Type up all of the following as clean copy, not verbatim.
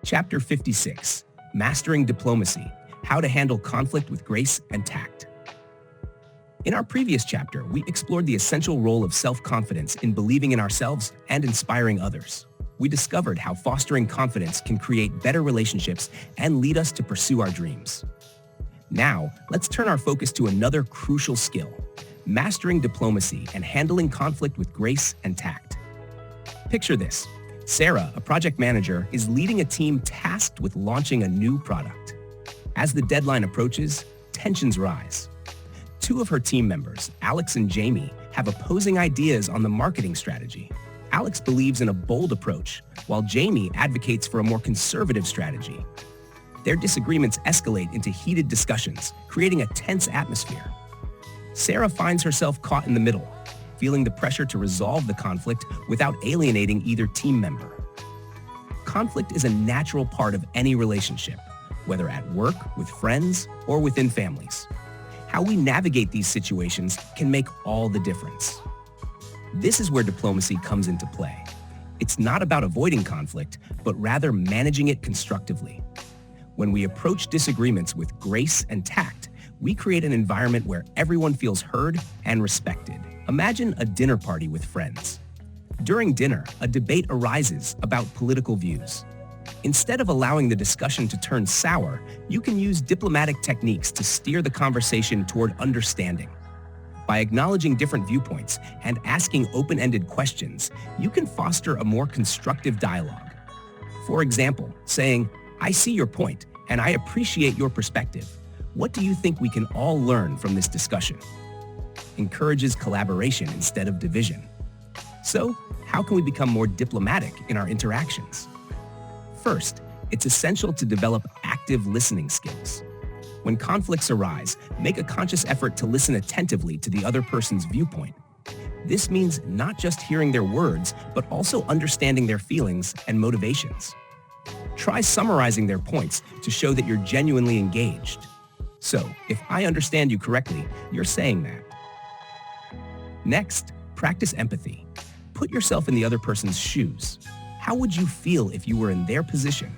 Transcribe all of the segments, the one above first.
Chapter 56, Mastering Diplomacy, How to Handle Conflict with Grace and Tact. In our previous chapter, we explored the essential role of self-confidence in believing in ourselves and inspiring others. We discovered how fostering confidence can create better relationships and lead us to pursue our dreams. Now, let's turn our focus to another crucial skill, mastering diplomacy and handling conflict with grace and tact. Picture this. Sarah, a project manager, is leading a team tasked with launching a new product. As the deadline approaches, tensions rise. Two of her team members, Alex and Jamie, have opposing ideas on the marketing strategy. Alex believes in a bold approach, while Jamie advocates for a more conservative strategy. Their disagreements escalate into heated discussions, creating a tense atmosphere. Sarah finds herself caught in the middle, feeling the pressure to resolve the conflict without alienating either team member. Conflict is a natural part of any relationship, whether at work, with friends, or within families. How we navigate these situations can make all the difference. This is where diplomacy comes into play. It's not about avoiding conflict, but rather managing it constructively. When we approach disagreements with grace and tact, we create an environment where everyone feels heard and respected. Imagine a dinner party with friends. During dinner, a debate arises about political views. Instead of allowing the discussion to turn sour, you can use diplomatic techniques to steer the conversation toward understanding. By acknowledging different viewpoints and asking open-ended questions, you can foster a more constructive dialogue. For example, saying, "I see your point, and I appreciate your perspective. What do you think we can all learn from this discussion?" Encourages collaboration instead of division. So, how can we become more diplomatic in our interactions? First, it's essential to develop active listening skills. When conflicts arise, make a conscious effort to listen attentively to the other person's viewpoint. This means not just hearing their words, but also understanding their feelings and motivations. Try summarizing their points to show that you're genuinely engaged. So, if I understand you correctly, you're saying that. Next, practice empathy. Put yourself in the other person's shoes. How would you feel if you were in their position?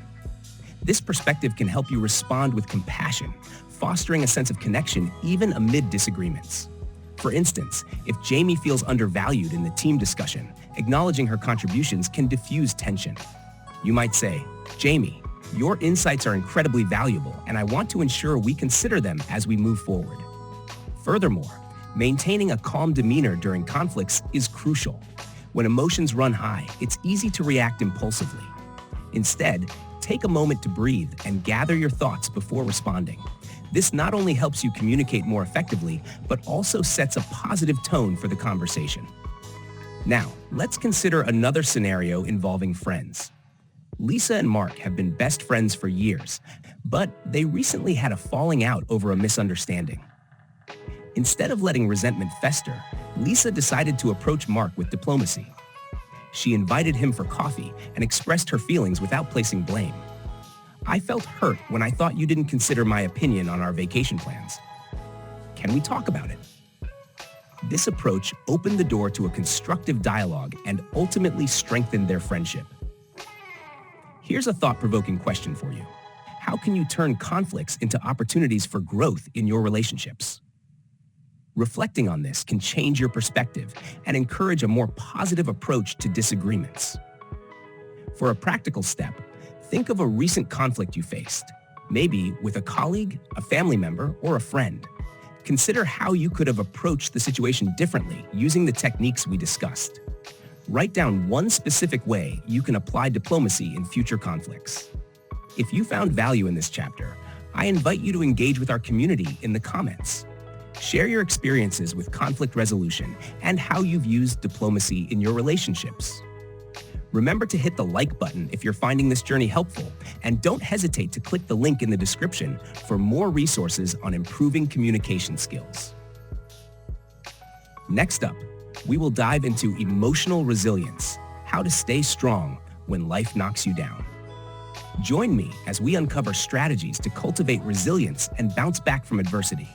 This perspective can help you respond with compassion, fostering a sense of connection even amid disagreements. For instance, if Jamie feels undervalued in the team discussion, acknowledging her contributions can diffuse tension. You might say, "Jamie, your insights are incredibly valuable, and I want to ensure we consider them as we move forward." Furthermore, maintaining a calm demeanor during conflicts is crucial. When emotions run high, it's easy to react impulsively. Instead, take a moment to breathe and gather your thoughts before responding. This not only helps you communicate more effectively, but also sets a positive tone for the conversation. Now, let's consider another scenario involving friends. Lisa and Mark have been best friends for years, but they recently had a falling out over a misunderstanding. Instead of letting resentment fester, Lisa decided to approach Mark with diplomacy. She invited him for coffee and expressed her feelings without placing blame. "I felt hurt when I thought you didn't consider my opinion on our vacation plans. Can we talk about it?" This approach opened the door to a constructive dialogue and ultimately strengthened their friendship. Here's a thought-provoking question for you. How can you turn conflicts into opportunities for growth in your relationships? Reflecting on this can change your perspective and encourage a more positive approach to disagreements. For a practical step, think of a recent conflict you faced, maybe with a colleague, a family member, or a friend. Consider how you could have approached the situation differently using the techniques we discussed. Write down one specific way you can apply diplomacy in future conflicts. If you found value in this chapter, I invite you to engage with our community in the comments. Share your experiences with conflict resolution and how you've used diplomacy in your relationships. Remember to hit the like button if you're finding this journey helpful, and don't hesitate to click the link in the description for more resources on improving communication skills. Next up, we will dive into emotional resilience, how to stay strong when life knocks you down. Join me as we uncover strategies to cultivate resilience and bounce back from adversity.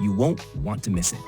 You won't want to miss it.